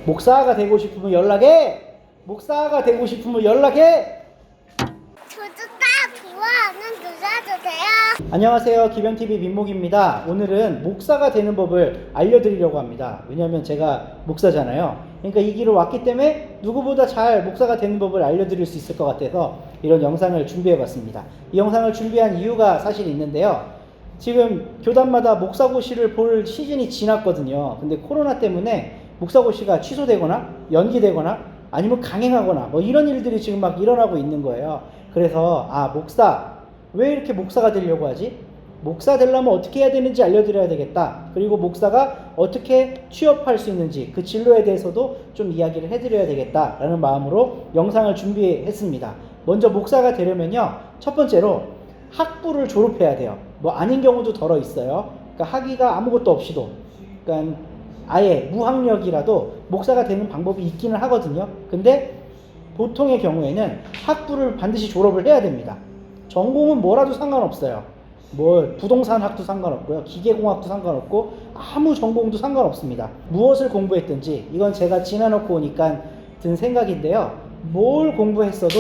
목사가 되고 싶으면 연락해. 목사가 되고 싶으면 연락해. 저도 좋아하는 누사도 돼요. 안녕하세요, 기병TV 민목입니다. 오늘은 목사가 되는 법을 알려드리려고 합니다. 왜냐하면 제가 목사잖아요. 그러니까 이 길을 왔기 때문에 누구보다 잘 목사가 되는 법을 알려드릴 수 있을 것 같아서 이런 영상을 준비해봤습니다. 이 영상을 준비한 이유가 사실 있는데요. 지금 교단마다 목사고시를 볼 시즌이 지났거든요. 근데 코로나 때문에 목사고시가 취소되거나 연기되거나 아니면 강행하거나 뭐 이런 일들이 지금 막 일어나고 있는 거예요. 그래서 목사 왜 이렇게 목사가 되려고 하지? 목사 되려면 어떻게 해야 되는지 알려드려야 되겠다. 그리고 목사가 어떻게 취업할 수 있는지 그 진로에 대해서도 좀 이야기를 해드려야 되겠다라는 마음으로 영상을 준비했습니다. 먼저 목사가 되려면요, 첫 번째로 학부를 졸업해야 돼요. 뭐 아닌 경우도 덜어 있어요. 그러니까 학위가 아무것도 없이도, 그러니까 아예 무학력이라도 목사가 되는 방법이 있기는 하거든요. 근데 보통의 경우에는 학부를 반드시 졸업을 해야 됩니다. 전공은 뭐라도 상관없어요. 뭐 부동산 학도 상관없고요, 기계공학도 상관없고 아무 전공도 상관없습니다. 무엇을 공부했든지, 이건 제가 지나놓고 오니까 든 생각인데요, 뭘 공부했어도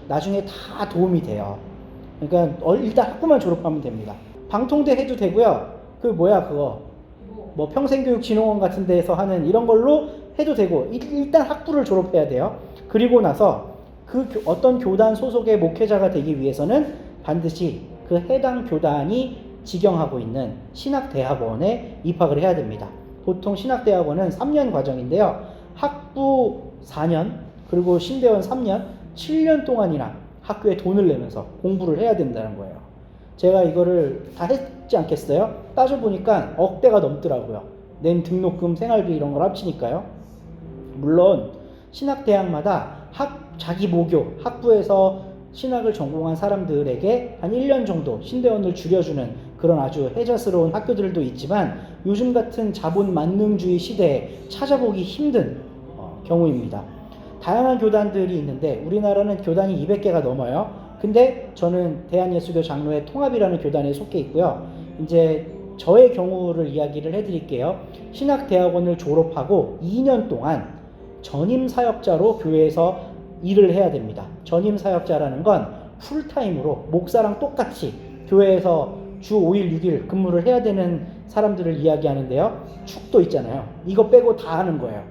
나중에 다 도움이 돼요. 그러니까 일단 학부만 졸업하면 됩니다. 방통대 해도 되고요, 뭐 평생교육진흥원 같은 데에서 하는 이런 걸로 해도 되고, 일단 학부를 졸업해야 돼요. 그리고 나서 어떤 교단 소속의 목회자가 되기 위해서는 반드시 그 해당 교단이 지경하고 있는 신학대학원에 입학을 해야 됩니다. 보통 신학대학원은 3년 과정인데요, 학부 4년 그리고 신대원 3년, 7년 동안이나 학교에 돈을 내면서 공부를 해야 된다는 거예요. 제가 이거를 다 했지 않겠어요? 따져보니까 억대가 넘더라고요. 낸 등록금, 생활비 이런 걸 합치니까요. 물론 신학대학마다 자기 모교, 학부에서 신학을 전공한 사람들에게 한 1년 정도 신대원을 줄여주는 그런 아주 혜자스러운 학교들도 있지만, 요즘 같은 자본 만능주의 시대에 찾아보기 힘든 경우입니다. 다양한 교단들이 있는데 우리나라는 교단이 200개가 넘어요. 근데 저는 대한예수교 장로회 통합이라는 교단에 속해 있고요. 이제 저의 경우를 이야기를 해드릴게요. 신학대학원을 졸업하고 2년 동안 전임사역자로 교회에서 일을 해야 됩니다. 전임사역자라는 건 풀타임으로 목사랑 똑같이 교회에서 주 5일 6일 근무를 해야 되는 사람들을 이야기하는데요. 축도 있잖아요. 이거 빼고 다 하는 거예요.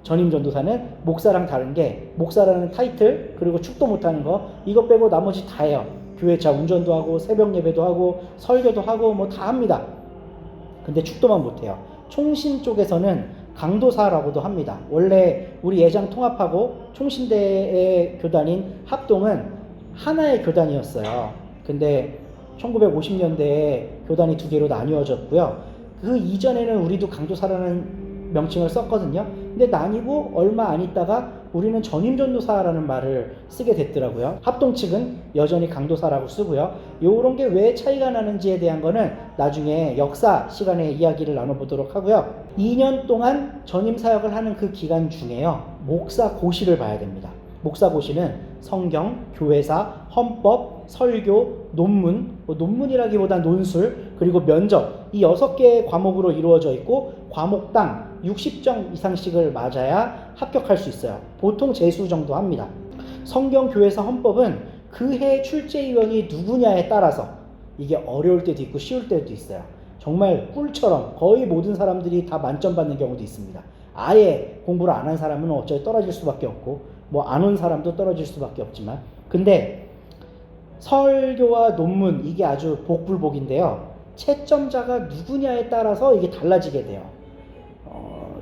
전임전도사는 목사랑 다른 게, 목사라는 타이틀 그리고 축도 못하는 거, 이거 빼고 나머지 다 해요. 교회차 운전도 하고 새벽 예배도 하고 설교도 하고 뭐 다 합니다. 근데 축도만 못해요. 총신 쪽에서는 강도사라고도 합니다. 원래 우리 예장 통합하고 총신대의 교단인 합동은 하나의 교단이었어요. 근데 1950년대에 교단이 두 개로 나뉘어졌고요. 그 이전에는 우리도 강도사라는 명칭을 썼거든요. 근데 나뉘고 얼마 안 있다가 우리는 전임전도사라는 말을 쓰게 됐더라고요. 합동 측은 여전히 강도사라고 쓰고요. 요런 게 왜 차이가 나는지에 대한 거는 나중에 역사 시간에 이야기를 나눠보도록 하고요. 2년 동안 전임사역을 하는 그 기간 중에요, 목사고시를 봐야 됩니다. 목사고시는 성경, 교회사, 헌법, 설교, 논문, 논문이라기보단 논술, 그리고 면접, 이 6개의 과목으로 이루어져 있고 과목당 60점 이상씩을 맞아야 합격할 수 있어요. 보통 재수 정도 합니다. 성경, 교회사, 헌법은 그 해 출제위원이 누구냐에 따라서 이게 어려울 때도 있고 쉬울 때도 있어요. 정말 꿀처럼 거의 모든 사람들이 다 만점 받는 경우도 있습니다. 아예 공부를 안 한 사람은 어차피 떨어질 수밖에 없고, 뭐 안 온 사람도 떨어질 수밖에 없지만, 근데 설교와 논문, 이게 아주 복불복인데요. 채점자가 누구냐에 따라서 이게 달라지게 돼요.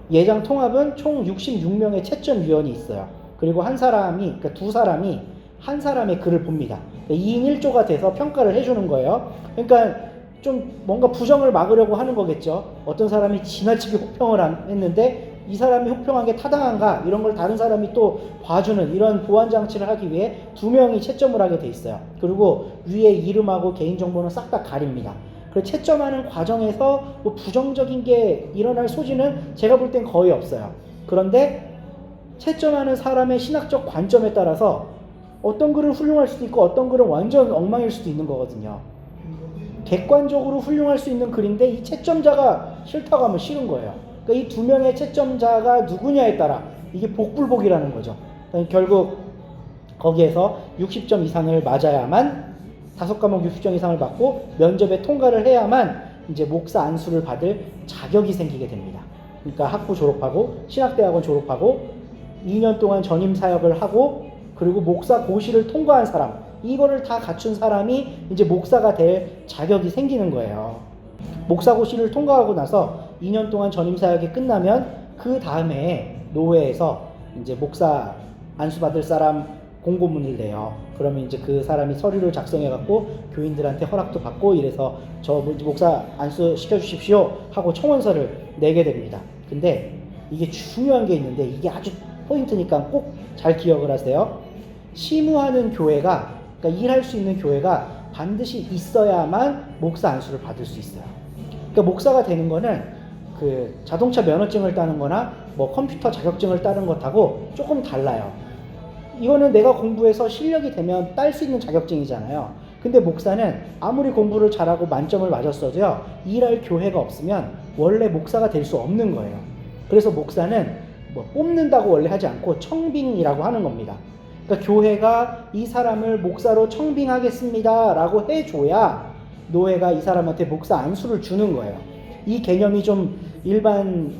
예장 통합은 총 66명의 채점위원이 있어요. 그리고 그러니까 두 사람이 한 사람의 글을 봅니다. 2인 1조가 돼서 평가를 해주는 거예요. 그러니까 좀 뭔가 부정을 막으려고 하는 거겠죠. 어떤 사람이 지나치게 혹평을 했는데 이 사람이 혹평한 게 타당한가, 이런 걸 다른 사람이 또 봐주는 이런 보완 장치를 하기 위해 2명이 채점을 하게 돼 있어요. 그리고 위에 이름하고 개인정보는 싹 다 가립니다. 그 채점하는 과정에서 뭐 부정적인 게 일어날 소지는 제가 볼 땐 거의 없어요. 그런데 채점하는 사람의 신학적 관점에 따라서 어떤 글은 훌륭할 수도 있고 어떤 글은 완전 엉망일 수도 있는 거거든요. 객관적으로 훌륭할 수 있는 글인데 이 채점자가 싫다고 하면 싫은 거예요. 그러니까 이 두 명의 채점자가 누구냐에 따라 이게 복불복이라는 거죠. 그러니까 결국 거기에서 60점 이상을 맞아야만 5과목 60점 이상을 받고 면접에 통과를 해야만 이제 목사 안수를 받을 자격이 생기게 됩니다. 그러니까 학부 졸업하고 신학대학원 졸업하고 2년 동안 전임 사역을 하고 그리고 목사 고시를 통과한 사람, 이거를 다 갖춘 사람이 이제 목사가 될 자격이 생기는 거예요. 목사 고시를 통과하고 나서 2년 동안 전임 사역이 끝나면 그 다음에 노회에서 이제 목사 안수 받을 사람 공고문을 내요. 그러면 이제 그 사람이 서류를 작성해 갖고 교인들한테 허락도 받고 이래서 저 목사 안수 시켜주십시오 하고 청원서를 내게 됩니다. 근데 이게 중요한 게 있는데 이게 아주 포인트니까 꼭 잘 기억을 하세요. 시무하는 교회가, 그러니까 일할 수 있는 교회가 반드시 있어야만 목사 안수를 받을 수 있어요. 그러니까 목사가 되는 거는 그 자동차 면허증을 따는 거나 뭐 컴퓨터 자격증을 따는 것하고 조금 달라요. 이거는 내가 공부해서 실력이 되면 딸 수 있는 자격증이잖아요. 근데 목사는 아무리 공부를 잘하고 만점을 맞았어도요, 일할 교회가 없으면 원래 목사가 될 수 없는 거예요. 그래서 목사는 뭐 뽑는다고 원래 하지 않고 청빙이라고 하는 겁니다. 그러니까 교회가 이 사람을 목사로 청빙하겠습니다 라고 해줘야 노회가 이 사람한테 목사 안수를 주는 거예요. 이 개념이 좀 일반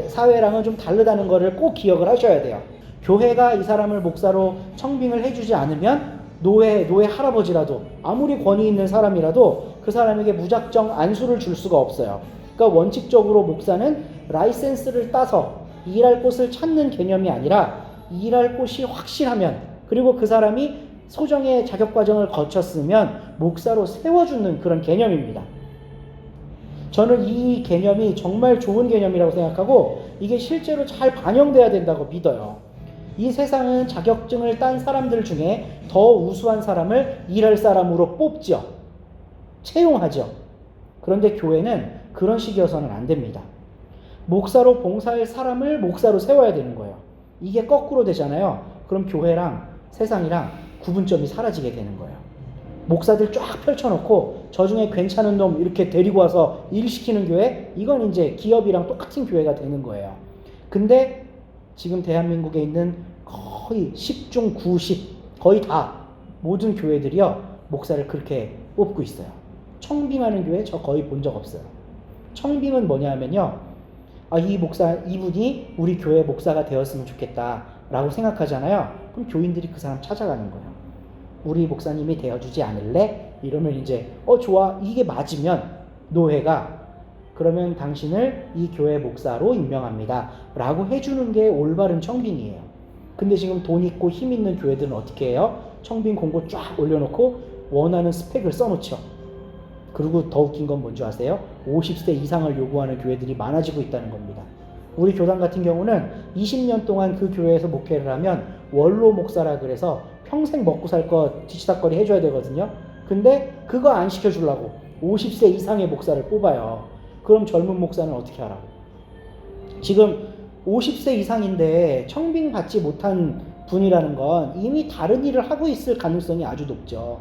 사회랑은 좀 다르다는 거를 꼭 기억을 하셔야 돼요. 교회가 이 사람을 목사로 청빙을 해주지 않으면 노회 할아버지라도 아무리 권위 있는 사람이라도 그 사람에게 무작정 안수를 줄 수가 없어요. 그러니까 원칙적으로 목사는 라이센스를 따서 일할 곳을 찾는 개념이 아니라 일할 곳이 확실하면, 그리고 그 사람이 소정의 자격 과정을 거쳤으면 목사로 세워주는 그런 개념입니다. 저는 이 개념이 정말 좋은 개념이라고 생각하고 이게 실제로 잘 반영돼야 된다고 믿어요. 이 세상은 자격증을 딴 사람들 중에 더 우수한 사람을 일할 사람으로 뽑죠. 채용하죠. 그런데 교회는 그런 식이어서는 안 됩니다. 목사로 봉사할 사람을 목사로 세워야 되는 거예요. 이게 거꾸로 되잖아요. 그럼 교회랑 세상이랑 구분점이 사라지게 되는 거예요. 목사들 쫙 펼쳐놓고 저 중에 괜찮은 놈 이렇게 데리고 와서 일 시키는 교회, 이건 이제 기업이랑 똑같은 교회가 되는 거예요. 근데 지금 대한민국에 있는 거의 10중 90, 거의 다 모든 교회들이요, 목사를 그렇게 뽑고 있어요. 청빙하는 교회 저 거의 본 적 없어요. 청빙은 뭐냐 하면요, 이 목사, 이분이 우리 교회 목사가 되었으면 좋겠다 라고 생각하잖아요. 그럼 교인들이 그 사람 찾아가는 거예요. 우리 목사님이 되어주지 않을래? 이러면 이제 좋아, 이게 맞으면 노회가 그러면 당신을 이 교회 목사로 임명합니다 라고 해주는 게 올바른 청빙이에요. 근데 지금 돈 있고 힘 있는 교회들은 어떻게 해요? 청빙 공고 쫙 올려놓고 원하는 스펙을 써놓죠. 그리고 더 웃긴 건 뭔지 아세요? 50세 이상을 요구하는 교회들이 많아지고 있다는 겁니다. 우리 교단 같은 경우는 20년 동안 그 교회에서 목회를 하면 원로 목사라 그래서 평생 먹고 살 거 뒤치다꺼리 해줘야 되거든요. 근데 그거 안 시켜주려고 50세 이상의 목사를 뽑아요. 그럼 젊은 목사는 어떻게 하라고? 지금 50세 이상인데 청빙 받지 못한 분이라는 건 이미 다른 일을 하고 있을 가능성이 아주 높죠.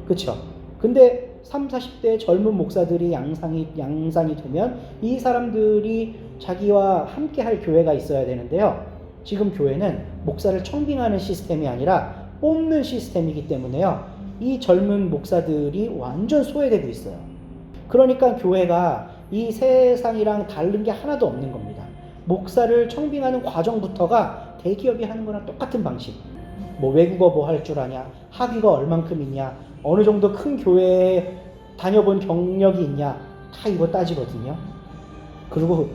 그렇죠? 근데 30, 40대 젊은 목사들이 양상이 되면 이 사람들이 자기와 함께 할 교회가 있어야 되는데요. 지금 교회는 목사를 청빙하는 시스템이 아니라 뽑는 시스템이기 때문에요. 이 젊은 목사들이 완전 소외되고 있어요. 그러니까 교회가 이 세상이랑 다른 게 하나도 없는 겁니다. 목사를 청빙하는 과정부터가 대기업이 하는 거랑 똑같은 방식. 뭐 외국어 뭐 할 줄 아냐, 학위가 얼만큼 있냐, 어느 정도 큰 교회에 다녀본 경력이 있냐, 다 이거 따지거든요. 그리고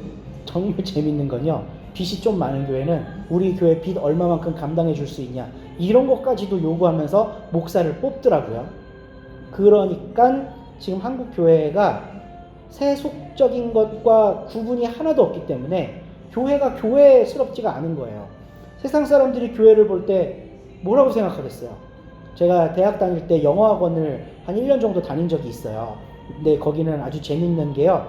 정말 재밌는 건요, 빚이 좀 많은 교회는 우리 교회 빚 얼마만큼 감당해 줄 수 있냐, 이런 것까지도 요구하면서 목사를 뽑더라고요. 그러니까 지금 한국 교회가 세속적인 것과 구분이 하나도 없기 때문에 교회가 교회스럽지가 않은 거예요. 세상 사람들이 교회를 볼 때 뭐라고 생각하겠어요? 제가 대학 다닐 때 영어학원을 한 1년 정도 다닌 적이 있어요. 근데 거기는 아주 재밌는 게요,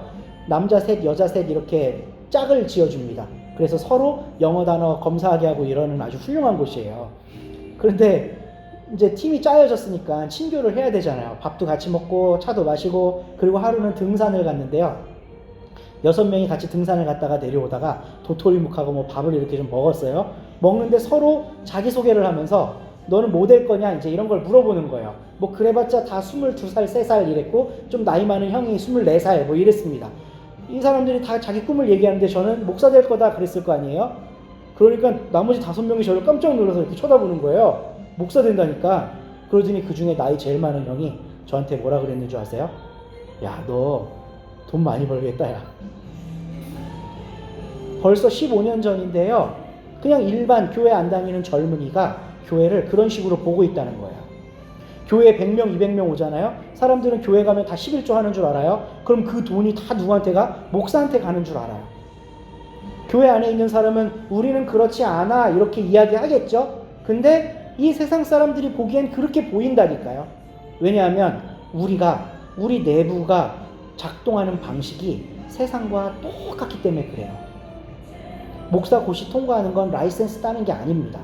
남자 셋, 여자 셋 이렇게 짝을 지어줍니다. 그래서 서로 영어 단어 검사하게 하고 이러는 아주 훌륭한 곳이에요. 그런데 이제 팀이 짜여졌으니까 친교를 해야 되잖아요. 밥도 같이 먹고 차도 마시고, 그리고 하루는 등산을 갔는데요. 6명이 같이 등산을 갔다가 내려오다가 도토리묵하고 뭐 밥을 이렇게 좀 먹었어요. 먹는데 서로 자기소개를 하면서 너는 뭐 될 거냐 이제 이런 걸 물어보는 거예요. 뭐 그래봤자 다 22살, 3살 이랬고 좀 나이 많은 형이 24살 뭐 이랬습니다. 이 사람들이 다 자기 꿈을 얘기하는데 저는 목사 될 거다 그랬을 거 아니에요. 그러니까 나머지 5명이 저를 깜짝 놀라서 이렇게 쳐다보는 거예요. 목사 된다니까. 그러더니 그 중에 나이 제일 많은 형이 저한테 뭐라 그랬는 줄 아세요? 야, 너 돈 많이 벌겠다 야. 벌써 15년 전인데요. 그냥 일반 교회 안 다니는 젊은이가 교회를 그런 식으로 보고 있다는 거예요. 교회에 100명, 200명 오잖아요. 사람들은 교회 가면 다 11조 하는 줄 알아요. 그럼 그 돈이 다 누구한테 가? 목사한테 가는 줄 알아요. 교회 안에 있는 사람은 우리는 그렇지 않아 이렇게 이야기하겠죠. 근데 이 세상 사람들이 보기엔 그렇게 보인다니까요. 왜냐하면 우리 내부가 작동하는 방식이 세상과 똑같기 때문에 그래요. 목사 고시 통과하는 건 라이센스 따는 게 아닙니다.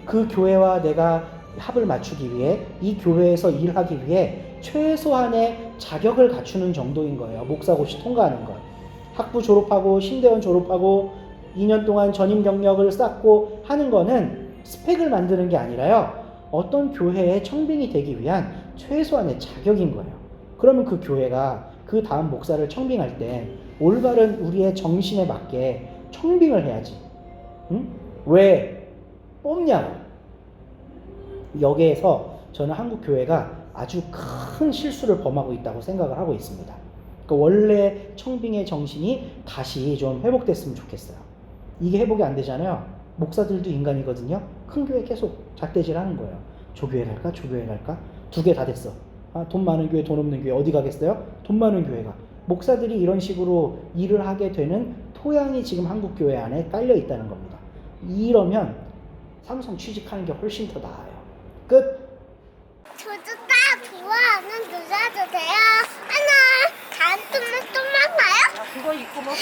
그 교회와 내가 합을 맞추기 위해 이 교회에서 일하기 위해 최소한의 자격을 갖추는 정도인 거예요. 목사 고시 통과하는 건. 학부 졸업하고 신대원 졸업하고 2년 동안 전임 경력을 쌓고 하는 거는 스펙을 만드는 게 아니라요. 어떤 교회의 청빙이 되기 위한 최소한의 자격인 거예요. 그러면 그 교회가 그 다음 목사를 청빙할 때 올바른 우리의 정신에 맞게 청빙을 해야지. 응? 왜 뽑냐고. 여기에서 저는 한국 교회가 아주 큰 실수를 범하고 있다고 생각을 하고 있습니다. 그러니까 원래 청빙의 정신이 다시 좀 회복됐으면 좋겠어요. 이게 회복이 안 되잖아요. 목사들도 인간이거든요. 큰 교회 계속 잣대질 하는 거예요. 조교회 갈까? 조교회 갈까? 2개 다 됐어. 돈 많은 교회, 돈 없는 교회 어디 가겠어요? 돈 많은 교회가. 목사들이 이런 식으로 일을 하게 되는 토양이 지금 한국 교회 안에 깔려 있다는 겁니다. 이러면 삼성 취직하는 게 훨씬 더 나아요. 끝. 저도 다 좋아하는 누사도 돼요. 하나, 다음 주면 또 만나요? 그거 입고 뭐